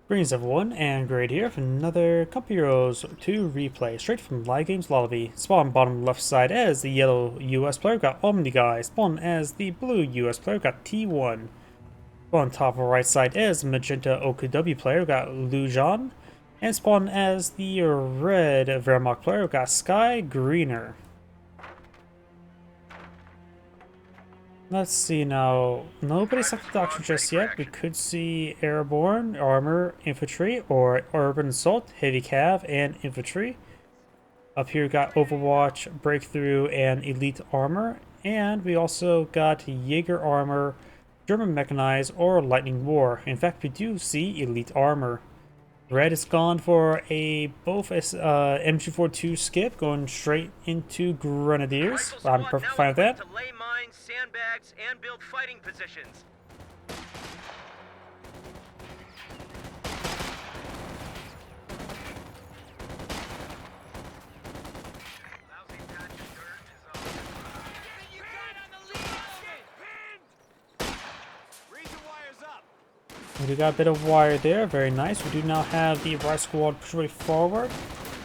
Greetings everyone, and Great here for another Company Heroes 2 replay, straight from Live Games Lobby. Spawn bottom left side as the yellow US player got OmniGuy. Spawn as the blue US player got T1. Spawn top right side as magenta OKW player got Lujan. And spawn as the red Vermont player got SkyGreener. Let's see now. Nobody selected Doctor just yet. We could see Airborne, Armor, Infantry, or Urban Assault, Heavy Cav, and Infantry. Up here we got Overwatch, Breakthrough, and Elite Armor. And we also got Jaeger Armor, German Mechanized, or Lightning War. In fact, we do see Elite Armor. Red is gone for both MG42 skip, going straight into Grenadiers. I'm perfectly fine with that. To lay mines, sandbags, and build fighting positions. We got a bit of wire there, very nice. We do now have the right squad push way forward.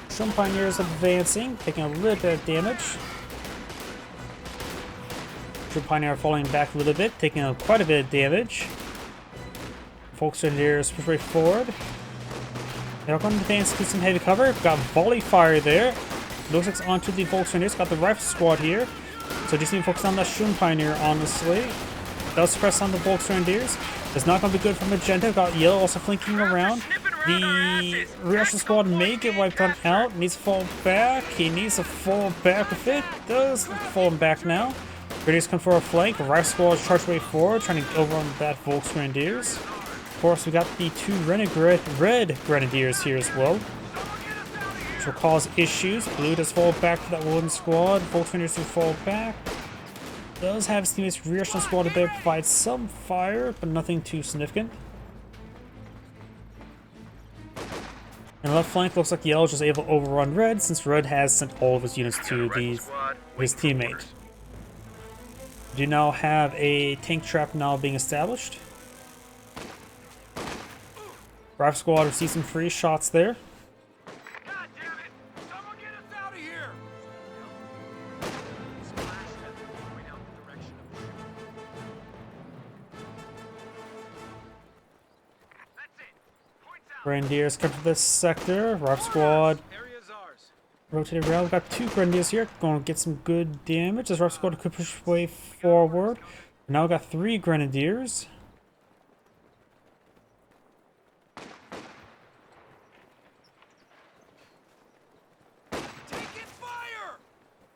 Some Pioneers advancing, taking a little bit of damage. Some Pioneer falling back a little bit, taking quite a bit of damage. Volksgrenadiers push way forward. They're going to advance to some heavy cover. Got volley fire there. Looks like it's onto the Volksgrenadiers. Got the rifle squad here. So just need to focus on that Shun Pioneer, honestly. Does press on the Volksgrenadiers. It's not going to be good for magenta. Got yellow also flanking around. The reaction squad may get wiped on out. Needs to fall back. He needs to fall back with it. Does fall back now. Grenadiers come for a flank. Rifle squad charge way forward, trying to overrun that Volksgrenadiers. Of course, we got the two red Grenadiers here as well, which will cause issues. Blue does fall back for that one squad. Volksgrenadiers will fall back. Does have his teammates reaction squad to provide some fire, but nothing too significant. And left flank looks like yellow is just able to overrun red, since red has sent all of his units to his teammate. We do now have a tank trap now being established. Rifle squad receives some free shots there. Grenadiers come to this sector. Rifle squad rotated around. We've got two Grenadiers here. Going to get some good damage as Rifle squad could push way forward. Now we've got three Grenadiers.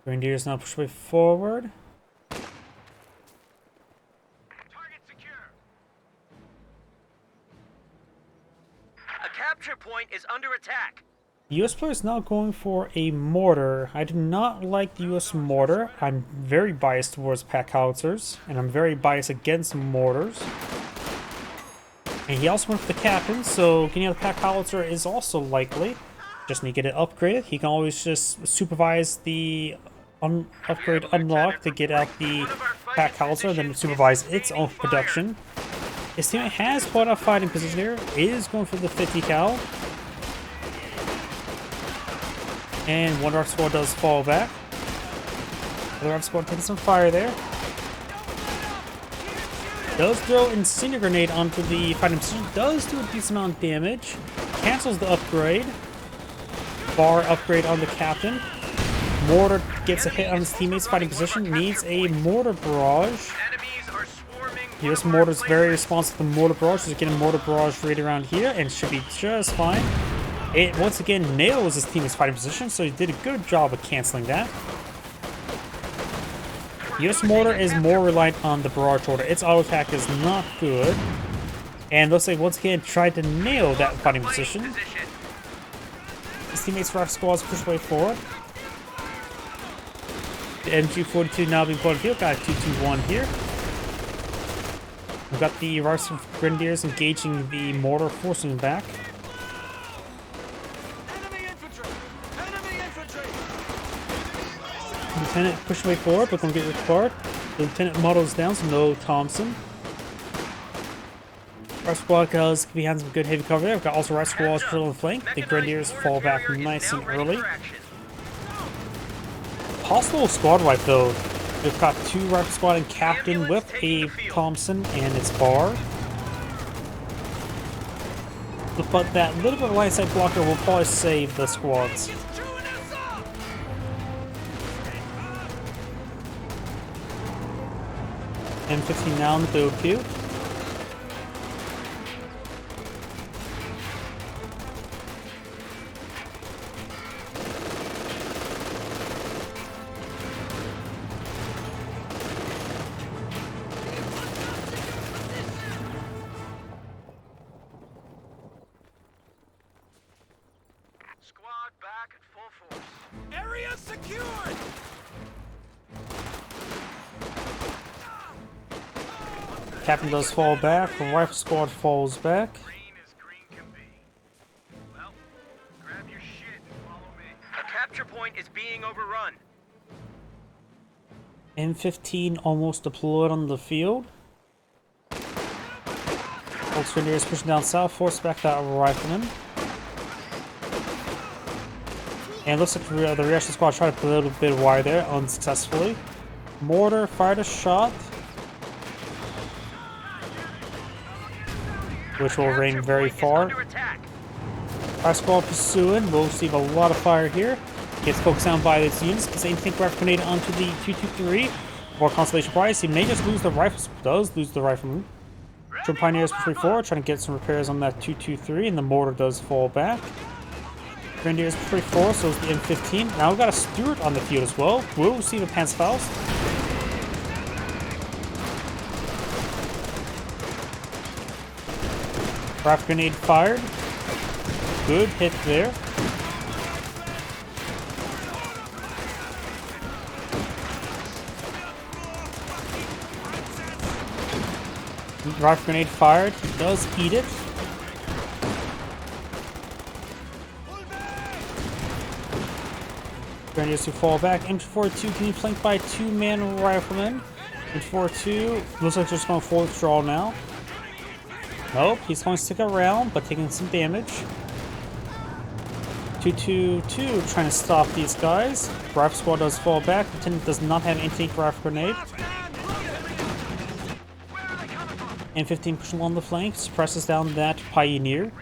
Grenadiers now push way forward. Capture point is under attack. The US player is now going for a mortar. I do not like the US mortar. I'm very biased towards pack howitzers, and I'm very biased against mortars. And he also went for the captain, so getting out the pack howitzer is also likely. Just need to get it upgraded. He can always just supervise the upgrade unlock to get out the pack howitzer, and then supervise its own production. His teammate has put a fighting position here, is going for the 50 cal. And one Rifle squad does fall back. The Rifle squad taking some fire there. Does throw Incendiary Grenade onto the fighting position, does do a decent amount of damage. Cancels the upgrade. Bar upgrade on the captain. Mortar gets a hit on his teammate's fighting position, needs a mortar barrage. US mortar is very responsive to mortar barrage. Just getting mortar barrage right around here and should be just fine. It once again nails his teammate's fighting position, so he did a good job of canceling that. US mortar is more reliant on the barrage order. Its auto attack is not good. And looks like once again tried to nail that fighting position. His teammates' rifle squads push way forward. The MG42 now being put on field. Got a 2-2-1 here. We've got the Rifle Grenadiers engaging the mortar, forcing them back. Lieutenant push way forward, but gonna get required. The lieutenant models down, so no Thompson. Our squad does behind some good heavy cover there. We've got also right squads still on the flank. The Grenadiers fall back nice and early. Possible squad wipe though. We've got 2 rifle squad and captain with a Thompson and its bar. But that little bit of line sight blocker will probably save the squads. M15 now in the build queue. Squad back at full force. Area secured! Captain does fall back. The rifle squad falls back. Green as green can be. Well, grab your shit and follow me. A capture point is being overrun. M15 almost deployed on the field. Grenadiers pushing down south, force back that rifleman. And it looks like the reaction squad tried to put a little bit of wire there, unsuccessfully. Mortar fired a shot, which will rain very far. Our squad pursuing, we'll receive a lot of fire here. Gets focused down by its units. Gets anything rifle grenade onto the 223. More consolation prize. He may just lose the rifles. Does lose the rifleman. True Pioneers push forward, trying to get some repairs on that 223, and the mortar does fall back. Grenadiers push forward, so it's the M15. Now we've got a Stuart on the field as well. We'll receive a Panzerfaust. Rifle grenade fired. Good hit there. Rifle grenade fired. He does eat it. Grenadiers to fall back. M42 can be flanked by 2-man riflemen. M42 looks like they're just going full withdrawal now. Nope, he's going to stick around, but taking some damage. 222 trying to stop these guys. Rifle squad does fall back. Lieutenant does not have anti-tank rifle grenade. M15 pushing along the flank, suppresses down that Pioneer.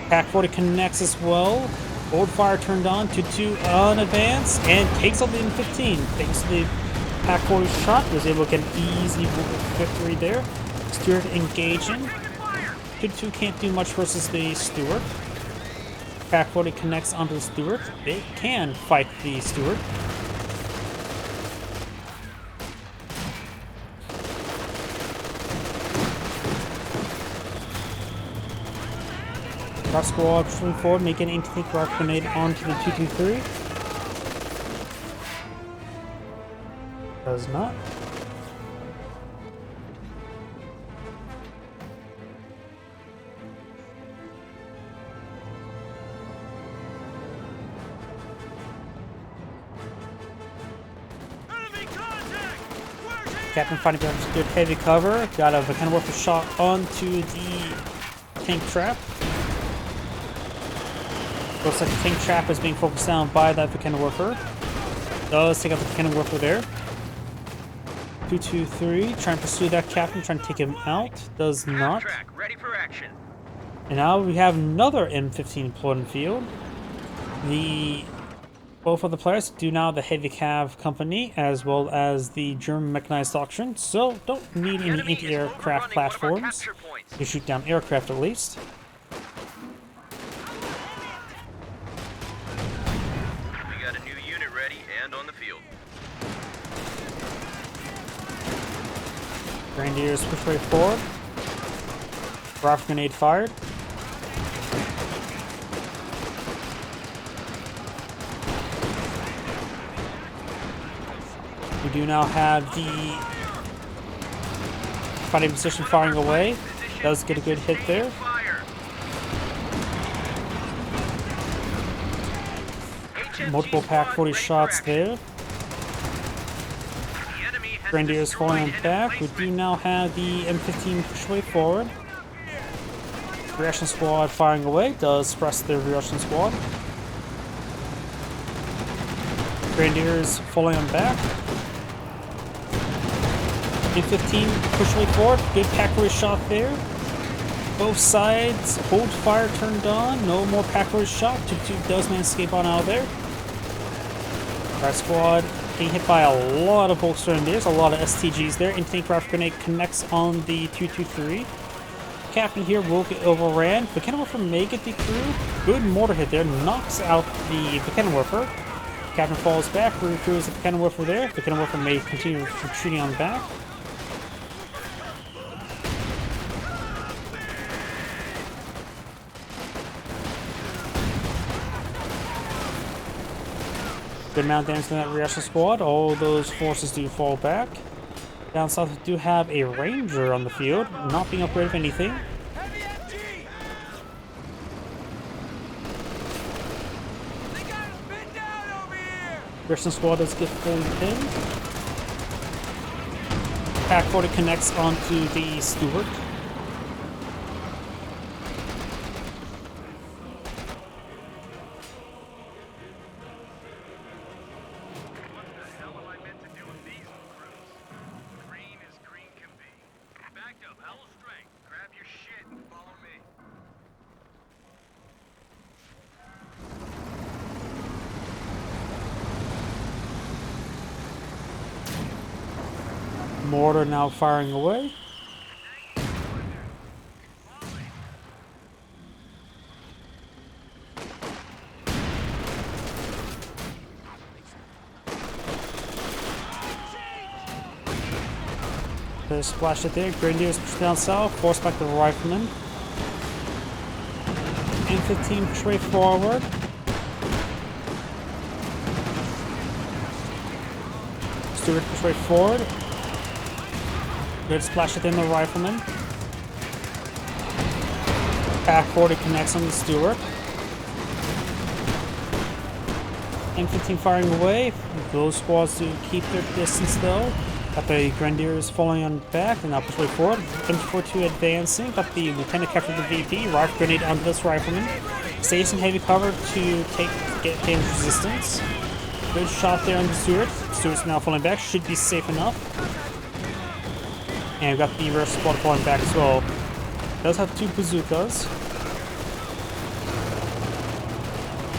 Pack 40 connects as well. Old fire turned on. 2-2 on advance and takes on the M15. Thanks to the Pack 40 shot, was able to get an easy victory there. Stuart engaging. 2-2 can't do much versus the Stuart. Pack 40 connects onto the Stuart. They can fight the Stuart. Our squad pushing forward, making an anti-tank rifle grenade onto the 223. Does not. Captain finding some good heavy cover. Got a kind of worth a shot onto the tank trap. Looks like the tank trap is being focused down by that cannon worker. Does take out the cannon worker there. 223 trying to pursue that captain, trying to take him out. Does not. Ready for action. And now we have another M15 deployed in the field. Both of the players do now the heavy cav company as well as the German mechanized doctrine, so don't need any anti-aircraft platforms to shoot down aircraft at least. Grenadiers push right forward. Rifle grenade fired. We do now have the fighting position firing away. Does get a good hit there. Multiple Pack 40 shots there. Grenadiers falling back. We do now have the M15 push way forward. Reaction squad firing away. Does press their reaction squad. Grenadiers falling on back. M15 push way forward. Good pack shot there. Both sides hold fire turned on. No more pack shot. 2-2 does man escape on out there. Right squad getting hit by a lot of Volkswagens, a lot of STGs there. Anti-tank rifle grenade connects on the 223. Captain here will get overran. Vickenwerfer may get the crew. Good mortar hit there. Knocks out the Vickenwerfer. Captain falls back. Recruits the Vickenwerfer there. Vickenwerfer may continue retreating on back. Good amount of damage to that reaction squad. All those forces do fall back. Down south, we do have a ranger on the field, not being upgraded with anything. Reaction squad does get fully pinned. Pack 40 connects onto the Stewart. Mortar now firing away. There's splash it there. Grenadiers push down south. Force back the riflemen. M15 push way forward. Stewart push way forward. Good splash within the rifleman. Pack 40 connects on the Stewart. M15 firing away. Those squads do keep their distance though. Got the Grenadiers falling on back and now push way forward. M42 advancing. Got the Lieutenant captured the VP. Rifle grenade onto this rifleman. Stays in heavy cover to get damage resistance. Good shot there on the Stewart. Stewart's now falling back. Should be safe enough. And we've got the rear squad falling back as well. Does have 2 bazookas.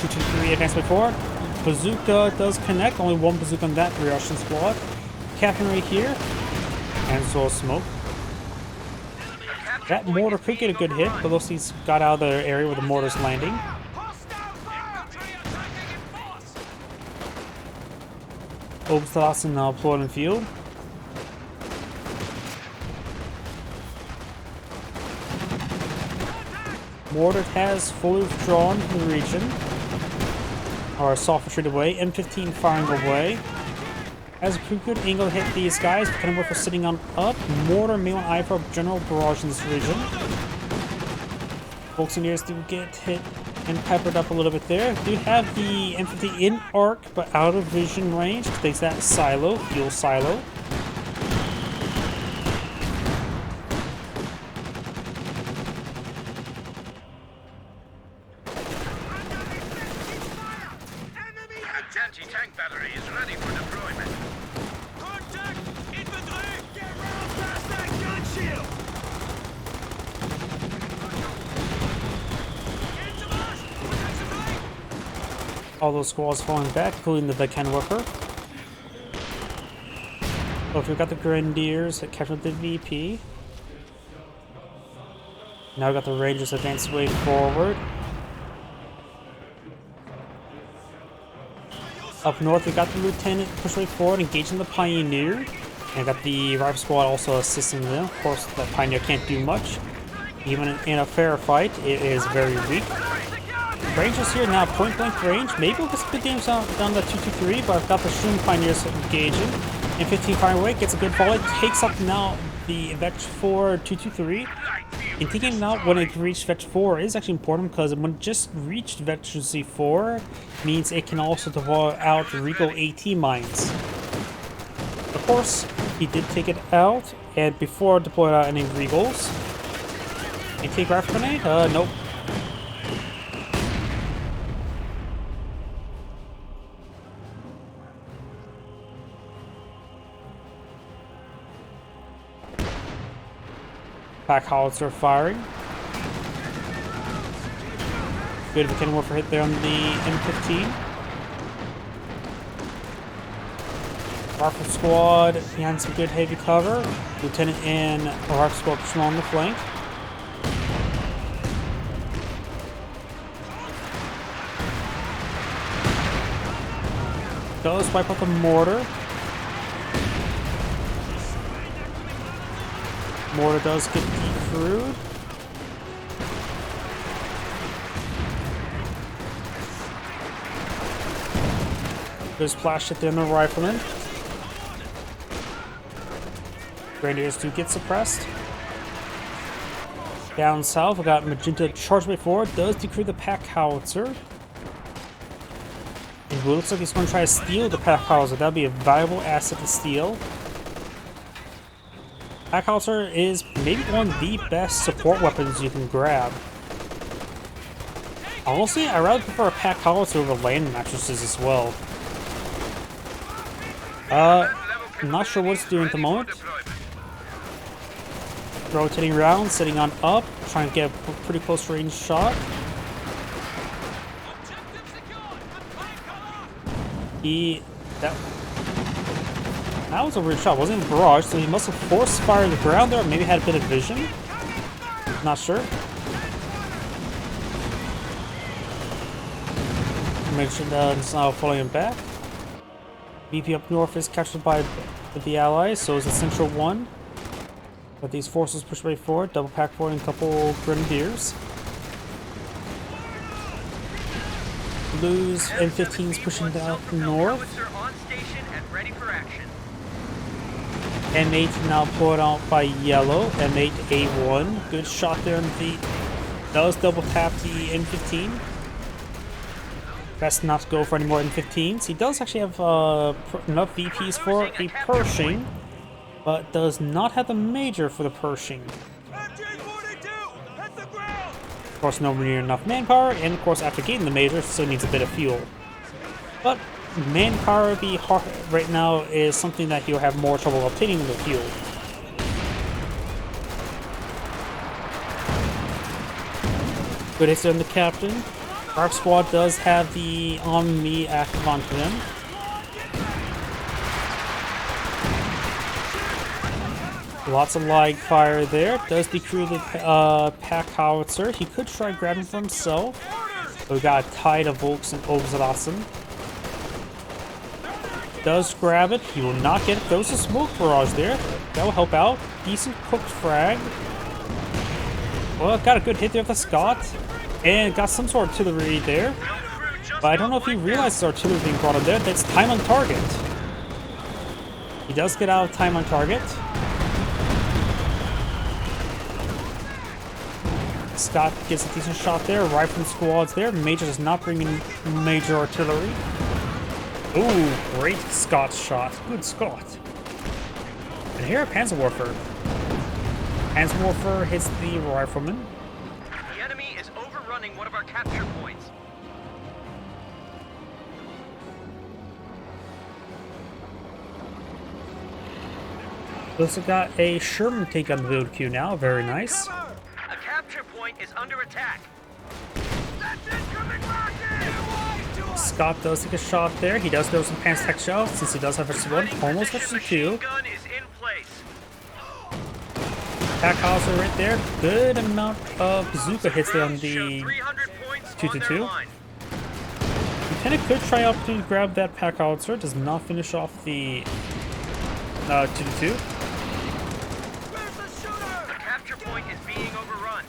223 advance way forward. Bazooka does connect. Only 1 bazooka on that rear Russian squad. Captain right here. And so smoke. That mortar could get a good hit, but those things got out of the area where the mortar's landing. Obstassin now deployed in field. Mortar has fully withdrawn from the region. Or soft retreat away. M15 firing away. As a pretty good angle to hit these guys, Vickenwerfer sitting on up. Mortar may want eye for general barrage in this region. Volkswagens do get hit and peppered up a little bit there. Do have the M50 in arc, but out of vision range. Takes that silo, fuel silo. Anti-tank battery is ready for deployment. Contact! Infantry! Get round past that gun shield! All those squads falling back, including the Vickenwerfer. So if we've got the Grenadiers that captured the VP. Now we've got the Rangers advanced way forward. Up north, we got the Lieutenant push way forward, engaging the Pioneer. And got the Rifle Squad also assisting them. Of course, the Pioneer can't do much. Even in a fair fight, it is very weak. Rangers here now point blank range. Maybe we'll get some good damage down to 223, but I've got the Shroom Pioneers engaging. And 15 firing away, gets a good volley, takes up now the Vector 4 223. And taking it out when it reached Vector 4 is actually important because when it just reached Vector Z4 means it can also deploy out Rico AT mines. Of course, he did take it out, and before deploying out any Regals. Anti-grav grenade? Nope. Pack howitzer firing. Good Cannon Warfare hit there on the M15. Rifle squad behind some good heavy cover. Lieutenant and rifle squad pushing on the flank. Does wipe out the mortar. Mortar does get decrewed. There's splash hit there on the rifleman. Grenadiers do get suppressed. Down south, we got Magenta charge way forward. Does decrew the pack howitzer. And it looks like he's going to try to steal the pack howitzer. That'd be a valuable asset to steal. Pack howitzer is maybe one of the best support weapons you can grab. Honestly, I rather prefer a pack howitzer over land mattresses as well. I'm not sure what it's doing at the moment. Rotating around, sitting on up, trying to get a pretty close range shot. That was a weird shot. It wasn't even a barrage, so he must have force fired the ground there, or maybe had a bit of vision. Not sure. Mentioned it's now following him back. VP up north is captured by the allies, so is the central one. But these forces push way forward, double pack forward and a couple grenadiers. Blues M15's pushing down north. M8 now pulled out by yellow. M8 A1. Good shot there on the. Does double tap the M15. Best not to go for any more M15s. He does actually have enough VPs for a Pershing, but does not have the major for the Pershing. Of course, nowhere near enough manpower, and of course, after getting the major, still needs a bit of fuel. But manpower right now is something that he'll have more trouble obtaining the fuel. Good hits on the captain. Our squad does have the Omni active onto them. Lots of live fire there. Does decrew the pack howitzer. He could try grabbing for himself. But we got a tide of Volks and Obzarassen. Does grab it. He will not get it. Throws a smoke barrage there. That will help out. Decent cooked frag. Well, got a good hit there with the Scott. And got some sort of artillery there. But I don't know if he realizes artillery being brought in there. That's time on target. He does get out of time on target. Scott gets a decent shot there. Rifle squads there. Major does not bring in major artillery. Ooh, great Scott shot. Good Scott. And here, Panzerwerfer. Panzerwerfer hits the rifleman. The enemy is overrunning one of our capture points. We also got a Sherman tank on the build queue now. Very nice. A capture point is under attack. Scott does take a shot there. He does throw some pants tech shells since he does have a one. Almost gets the two. Pack howitzer right there. Good amount of bazooka hits there on the 2-2. Lieutenant could try out to grab that pack howitzer. Does not finish off the 2-2. The capture point is being overrun.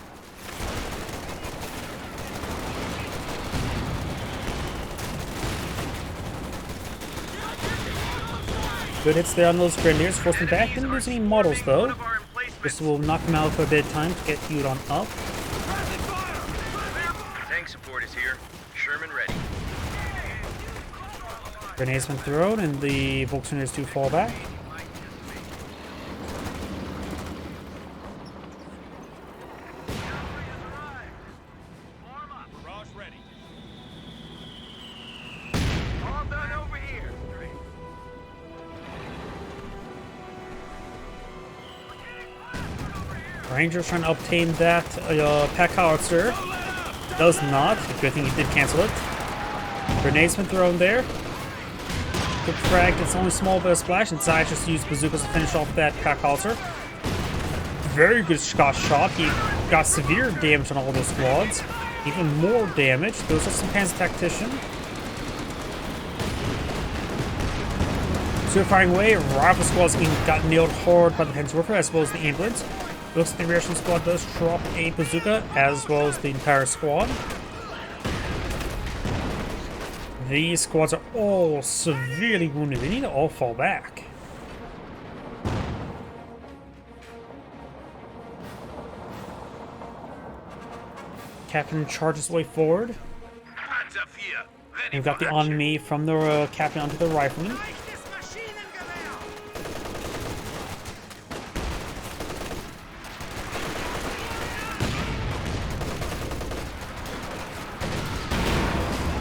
Good hits there on those grenadiers. Force them back. Didn't lose any models though. This will knock them out for a bit of time to get Hewitt on up. Tank support is here. Sherman ready. Grenades been thrown and the Volkswagens do fall back. Ranger's trying to obtain that pack howitzer. Does not. Good thing he did cancel it. Grenade's been thrown there. Good frag. It's only a small bit of splash. And Zai just used bazookas to finish off that pack howitzer. Very good shot. He got severe damage on all those squads. Even more damage. Those are some Panzer Tactician. So firing away, rifle squads got nailed hard by the Panzer Warfare as well as the ambulance. Looks like the reaction squad does drop a bazooka as well as the entire squad. These squads are all severely wounded. They need to all fall back. Captain charges way forward. We've got the enemy from the captain onto the rifleman.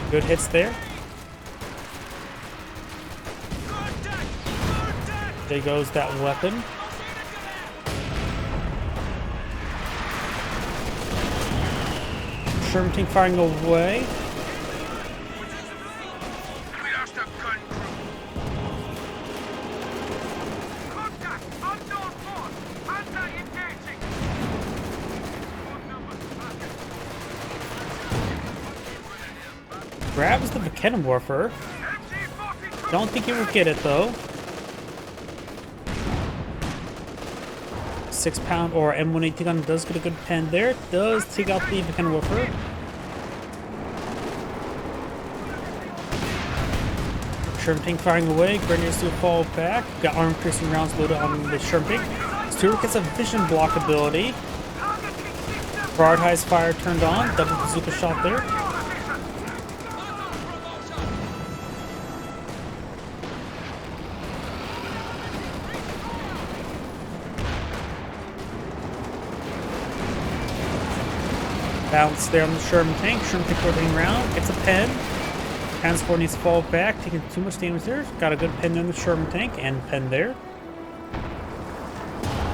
Good hits there. There goes that weapon. Sherman tank firing away. Grabs the cannon warfare. Don't think he would get it though. 6-pound or M180 gun does get a good pen there. Does take out the cannon warfare. Sherman tank firing away. Grenadiers do fall back. Got armor piercing rounds loaded on the Sherman tank. Stewart gets a vision block ability. Broadhide's fire turned on. Double bazooka shot there. Bounce there on the Sherman tank. Sherman tank rotating around. Gets a pen. Transport needs to fall back. Taking too much damage there. Got a good pen on the Sherman tank. And pen there.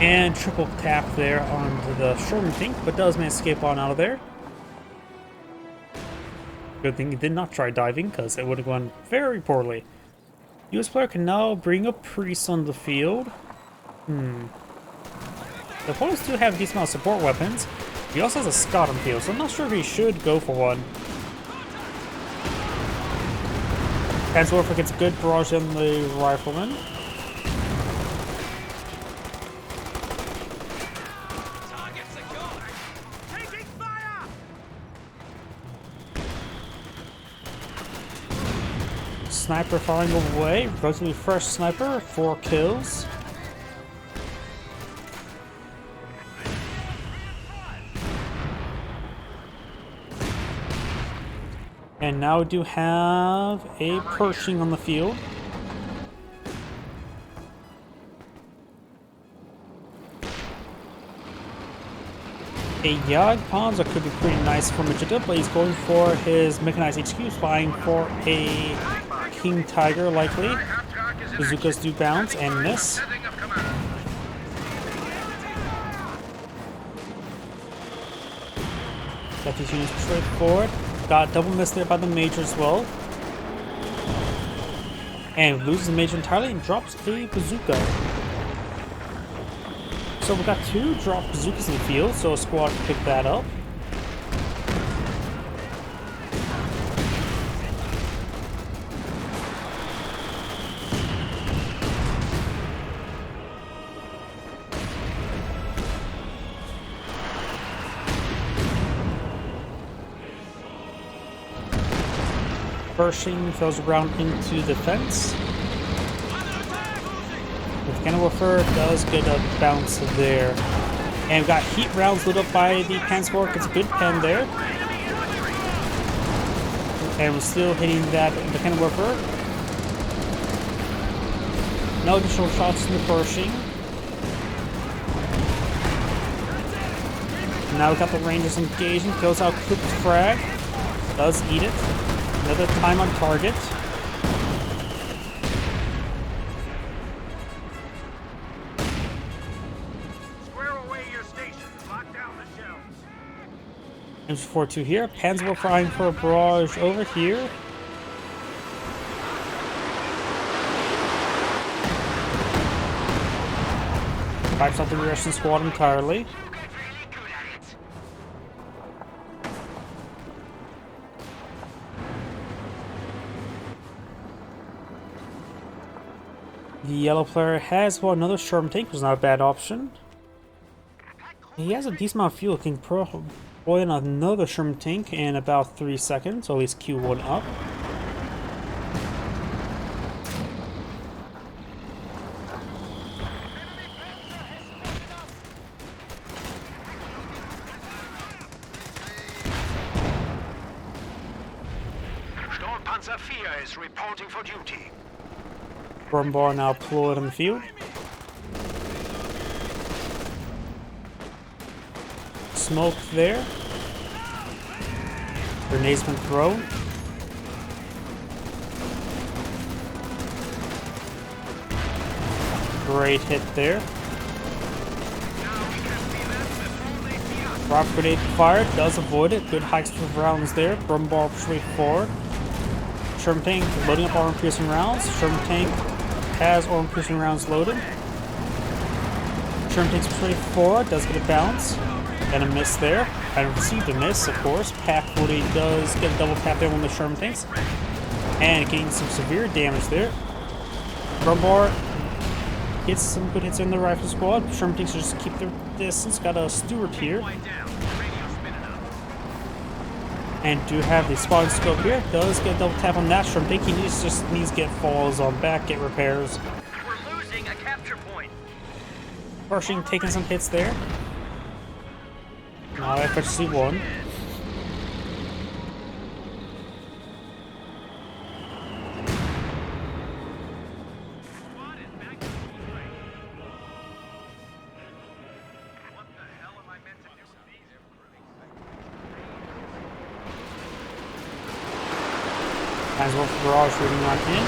And triple tap there onto the Sherman tank. But does manage to escape on out of there. Good thing he did not try diving, because it would have gone very poorly. US player can now bring a priest on the field. The opponents do have a decent amount of support weapons. He also has a Scott on the field, so I'm not sure if he should go for one. Panzer Warfare gets a good barrage on the rifleman. Sniper firing away. Relatively fresh sniper. 4 kills. And now we do have a Pershing on the field. A Jagdpanzer could be pretty nice for Magenta, but he's going for his mechanized HQ, flying for a King Tiger likely. Bazookas do bounce and miss. Got these units straight forward. Got double miss there by the Major as well. And loses the Major entirely and drops a bazooka. So we got 2 drop bazookas in the field, so a squad can pick that up. Pershing throws around into the fence. With cannon warfare does get a bounce there. And we've got heat rounds lit up by the Panzer. It's a good pen there. And we're still hitting that the cannon warfare. No additional shots in the Pershing. Now we've got the Rangers engaging. Goes out quick frag. Does eat it. Another time on target. Square away your stations. M4-2 here. Panzer flying for a barrage over here. Wipes out the Russian squad entirely. The yellow player has another Sherman tank, which is not a bad option. He has a decent amount of fuel, can deploy another Sherman tank in about 3 seconds, so at least Q1 up. Panzer 4 is reporting for duty. Bar now deployed on the field. Smoke there. Grenade's been thrown. Great hit there. Rock grenade fired, does avoid it. Good hikes for rounds there. Bar straight forward. Sherman tank loading up armor piercing rounds. Sherman tank has armor piercing rounds loaded. Sherman tank's straight forward, does get a bounce. And a miss there. I received a miss, of course. Pack 40 does get a double tap there on the Sherman tanks. And getting some severe damage there. Bar gets some good hits in the rifle squad. Sherman tanks just keep their distance. Got a Stewart here. And do have the spotting scope here. Does get a double tap on that. Sherman tank. He needs to get falls on back, get repairs. We're losing a capture point. Pershing taking some hits there. Now FHC 1. As well for barrage shooting on in.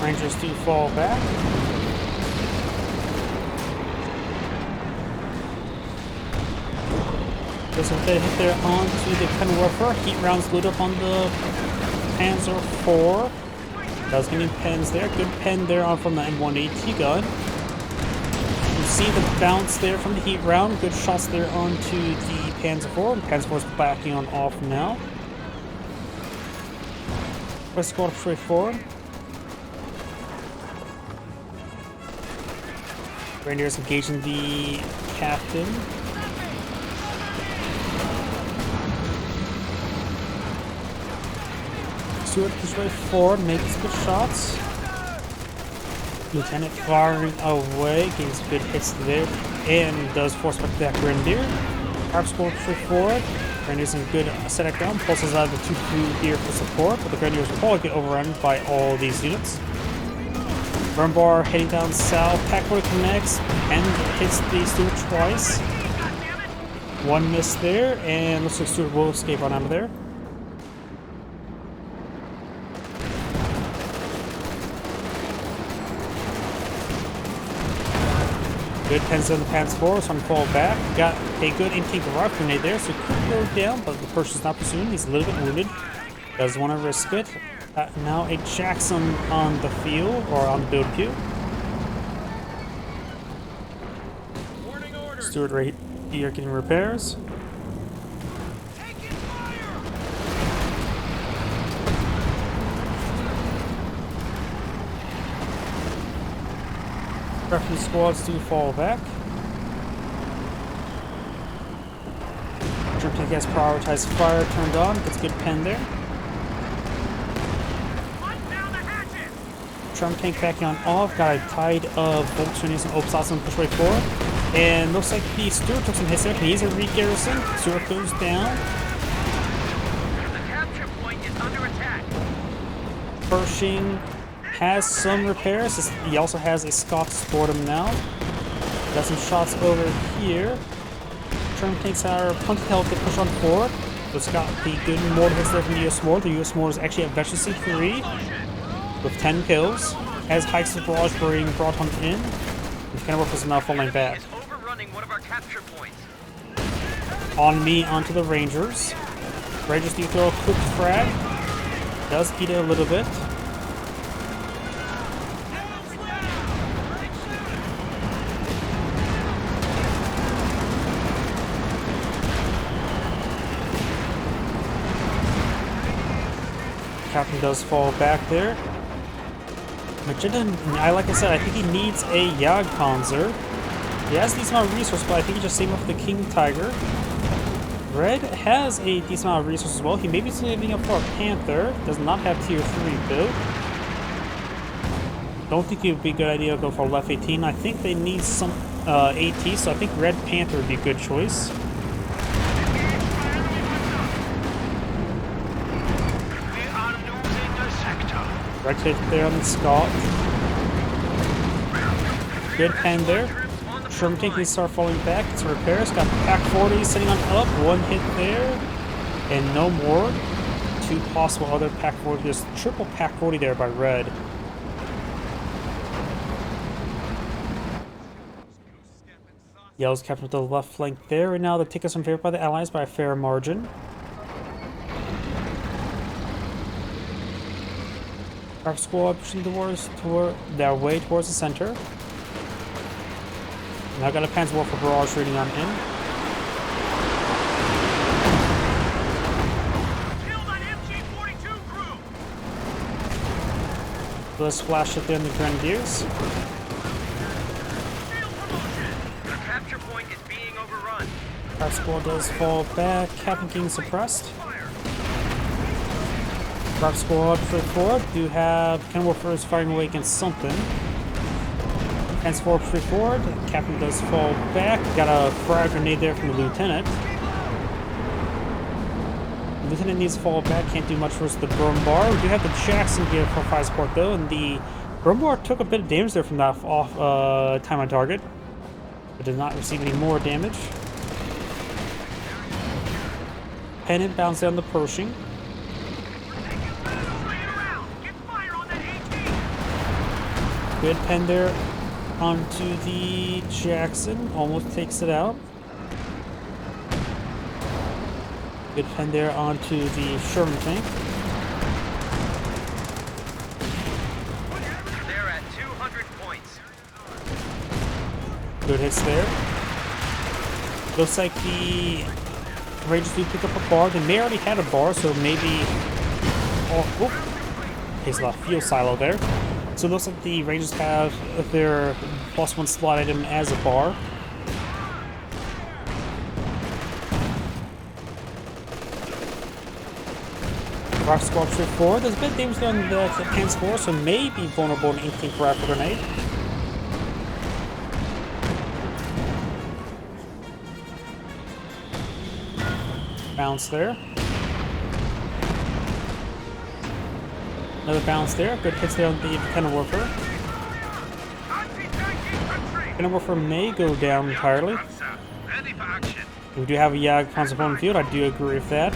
Rangers do fall back. There's a bit hit there onto the Penwerfer. Heat rounds load up on the Panzer 4. Does get any pens there. Good pen there on from the M1AT gun. You see the bounce there from the heat round. Good shots there onto the Panzer 4. Panzer 4 is backing on off now. Press squad straight forward. Rangers engaging the captain. Stewart pushes right forward, makes good shots. Lieutenant firing away, getting some good hits there, and does force back that Grenadier. Arp score straight forward. Grenadier's in good setup down, pulses out the 2-2 here for support, but the Grenadiers will probably get overrun by all these units. Bar heading down south, Pack 40 connects, and hits the Stewart twice. One miss there, and looks like Stewart will escape on out of there. Good pens on the Pants 4, so I'm fall back. Got a good intake rock grenade there, so could go down, but the person's not pursuing. He's a little bit wounded. Does want to risk it. Now a Jackson on the field, or on the build queue. Stewart right here getting repairs. Referee squads do fall back. Drum tank has prioritized fire turned on, gets good pen there. Drum tank backing on off, got a tide of Volkswagens and Opsats and push right forward. And looks like the Stewart took some hits there. He's a re-garrison. Stewart goes down. The capture point is under attack. Pershing has some repairs. He also has a Scott to support him now. Got some shots over here. Drum tanks are plenty of health to push on forward. It's got the good mortar hits there from the US mortar. The US mortar is actually at Veterancy 3 with 10 kills. Has hikes of barrage being brought on in. The Penwerfer is now falling back. running one of our capture points. On me, onto the Rangers. Rangers do throw a quick frag. Does eat it a little bit. Captain does fall back there. Magenta, like I said, I think he needs a Jagdpanzer. He has a decent amount of resources, but I think he just saved up the King Tiger. Red has a decent amount of resources as well. He may be saving up for a Panther. Does not have tier 3 build. Don't think it would be a good idea to go for left 18. I think they need some AT, so I think Red Panther would be a good choice. Red hit there on the Scott. Good pen there. Sherman tank can start falling back. It's repairs. Got Pack 40 sitting on up. One hit there. And no more. Two possible other Pack 40. There's triple Pack 40 there by Red. Yellow's captured the left flank there. Right now, the tickets in favor by the Allies by a fair margin. Our squad pushing toward their way towards the center. Now got a Panzer War for barrage rating on in. Let's flash it there in the Grenadiers. The capture point is being overrun. Our squad does fall back. Captain King suppressed. Rock squad for forward. Do have Cannon Warfare is firing away against something. Hands forward, free forward. Captain does fall back. Got a frag grenade there from the lieutenant. The lieutenant needs to fall back. Can't do much versus the Brumbar. We do have the Jackson here for fire support though, and the Brumbar took a bit of damage there from that off time on target, but did not receive any more damage. Pennant bounced down the Pershing. Good pen there onto the Jackson. Almost takes it out. Good pen there onto the Sherman tank. They're at 200 points. Good hits there. Looks like the Rangers do pick up a bar. They may already had a bar, so maybe... Oh, he's left fuel silo there. So it looks like the Rangers have their +1 slot item as a bar. Rock squad trip forward. There's a bit of damage on the Pants 4, so may be vulnerable to an 18th rifle grenade. Bounce there. Another bounce there. Good hits there on the Cannon Warfare. Cannon Warfare may go down entirely. We do have a Jagdpanzer on the field. I do agree with that.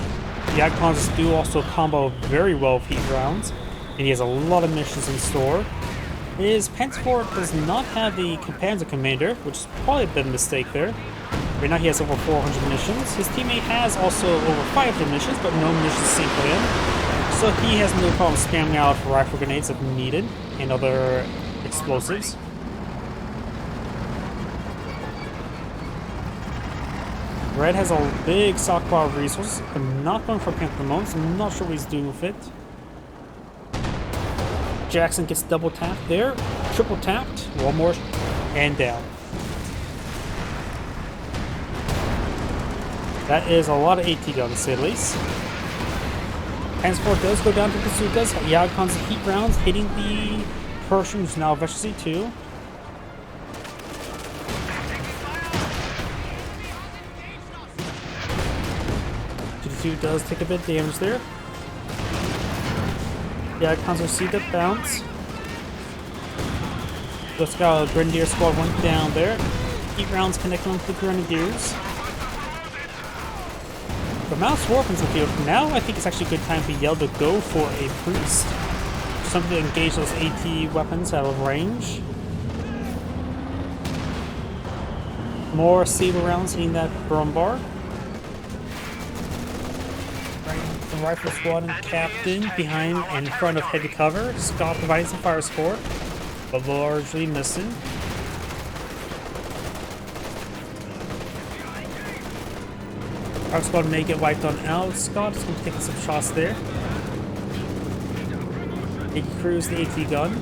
Jagdpanzers do also combo very well with heat rounds, and he has a lot of missions in store. His Panzer does not have the Panzer Commander, which is probably a bit of a mistake there. Right now he has over 400 missions. His teammate has also over 500 missions, but no missions synced for him. So he has no problem spamming out rifle grenades if needed, and other explosives. Red has a big stockpile of resources. I'm not going for Panther Moans. I'm not sure what he's doing with it. Jackson gets double tapped there. Triple tapped. One more. And down. That is a lot of AT guns, to say the least. Transport does go down to bazookas. Jagdpanzer heat rounds hitting the Pershing, who's now Vector C2. GD2 does take a bit of damage there. Jagdpanzer see the bounce. Just got a Grenadier squad went down there. Heat rounds connecting with the Grenadiers. The mouse weapons in the field. Now I think it's actually a good time for Yell to go for a priest. Something to engage those AT weapons out of range. More saber rounds hitting that drum bar. The rifle squad and captain behind and in front of heavy cover. Scott providing some fire support, but largely missing. Our squad may get wiped on out. Scott is going to take some shots there. He crews the AT gun.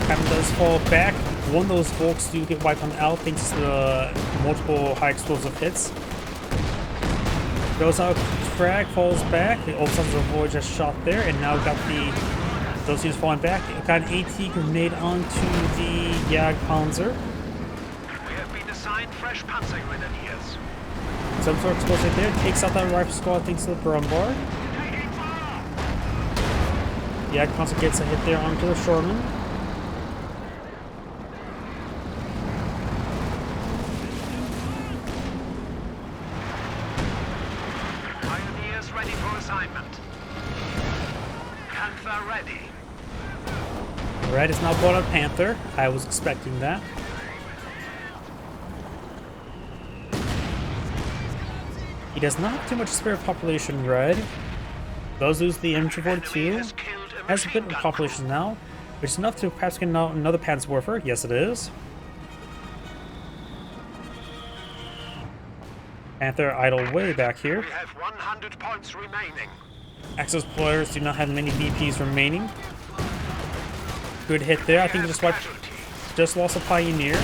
Captain does fall back. One of those Volks do get wiped on out thanks to the multiple high explosive hits. Goes out, frag, falls back. The old sons of avoid just shot there, and now got those units falling back. Got an AT grenade onto the Jagdpanzer. We have been assigned fresh Panzergrenadiers. Some sort of explosive there, takes out that rifle squad thanks to the Brumbar. Jagdpanzer gets a hit there onto the shoreman. Red is now brought on Panther. I was expecting that. He does not have too much spare population, Red. Does lose the M242. Has a bit of population now, which is enough to perhaps get another Panzerwerfer. Yes, it is. Panther idle way back here. We have 100 points remaining. Axis players do not have many VPs remaining. Good hit there. I think he just lost a Pioneer.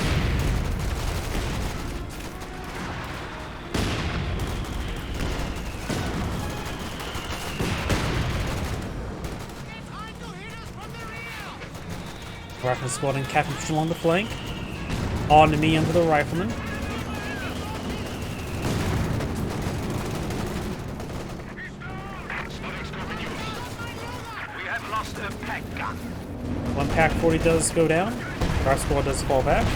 Rifleman squad and Captain push along the flank. On to me under the rifleman. We have lost a pack gun. One Pack 40 does go down. Our squad does fall back.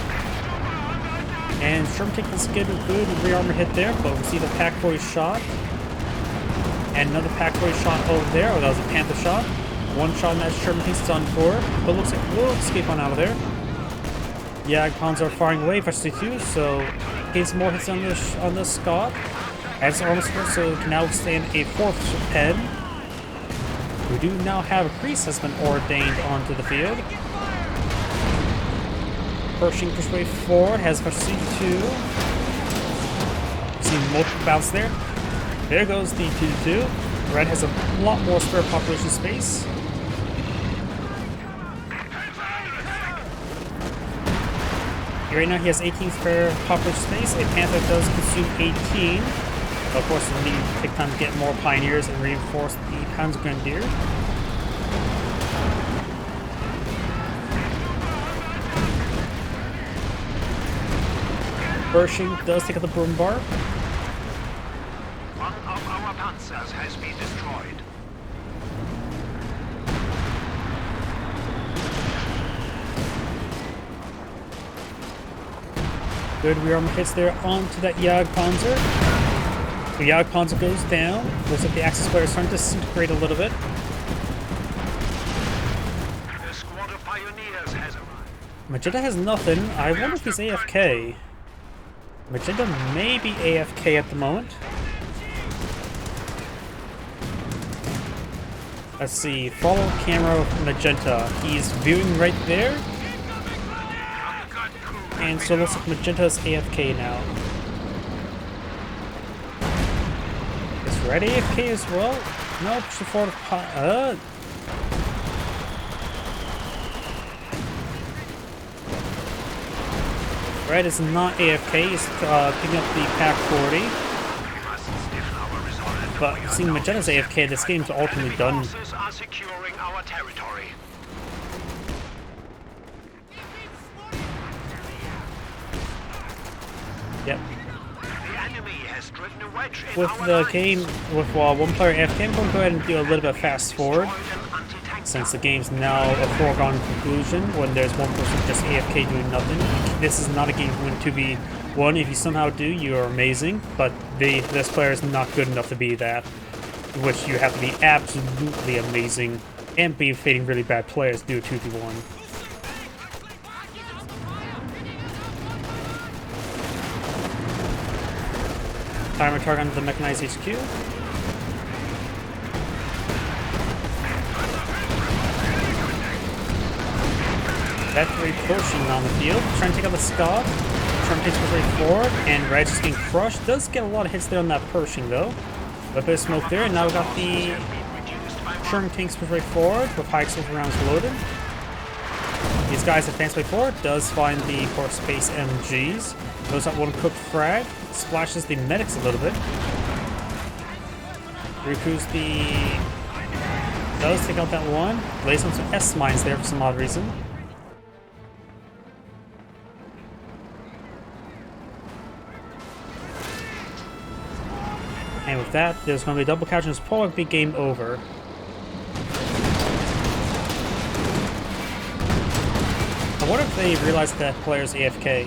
And Sherman takes this good rearmor hit there, but we see the Pack 40 shot. And another Pack 40 shot over there. Oh, that was a Panther shot. One shot and that Sherman takes done for. But looks like we'll escape on out of there. Jagdpanzer are firing away for 62, so gains more hits on the Scott. Adds armor support, so we can now stand a 4th pen. We do now have a priest has been ordained onto the field. Pershing push way forward, has for C2. See multiple bounce there. There goes the 2-2. Red has a lot more spare population space. Right now he has 18 spare population space. A Panther does consume 18. Of course, we need to take time to get more Pioneers and reinforce the Panzergrenadier. Pershing does take out the Brumbar. One of our panzers has been destroyed. Good rearmor hits there onto that Jagdpanzer. The Jagdpanzer goes down. Looks like the Axis player is starting to disintegrate a little bit. The squad of Pioneers has arrived. Magenta has nothing. I wonder if he's AFK. Magenta may be AFK at the moment. Let's see. Follow camera of Magenta. He's viewing right there. And so it looks like Magenta is AFK now. Is Red AFK as well? No, push the forward. Red is not AFK. He's picking up the Pack 40. But seeing Magenta's AFK, this game's ultimately done. Forces are securing our territory. Yep. The enemy has driven a wedge in With our the lines. game, with one player AFK, I'm going to go ahead and do a little bit fast forward. Destroyed an anti-tank Since the game's now a foregone conclusion, when there's one person just AFK doing nothing. This is not a game when 2v1. If you somehow do, you are amazing, but this player is not good enough to be that. Which you have to be absolutely amazing and be fading really bad players to do a 2v1. Timer target on the mechanized HQ. That 3 pushing on the field, trying to take out the Scott. Trump takes his way forward, and Red's just getting crushed. Does get a lot of hits there on that Pershing though. A bit of smoke there, and now we've got the Sherman tanks push right forward with high explosive rounds loaded. These guys advance way forward, does find the core space MGs. Goes that one cooked frag, splashes the medics a little bit. Riku's does take out that one. Lays on some S mines there for some odd reason. And with that, there's going to be a double catch, and it's probably be game over. I wonder if they realize that player's AFK.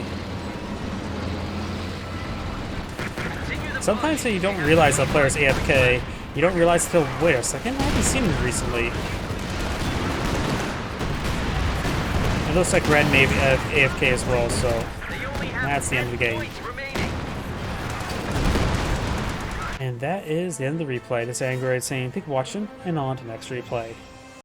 Sometimes when you don't realize that player's AFK, you don't realize until, wait a second, I haven't seen him recently. It looks like Red may have AFK as well, so that's the end of the game. And that is the end of the replay. This is Angry saying, thank you for watching, and on to the next replay.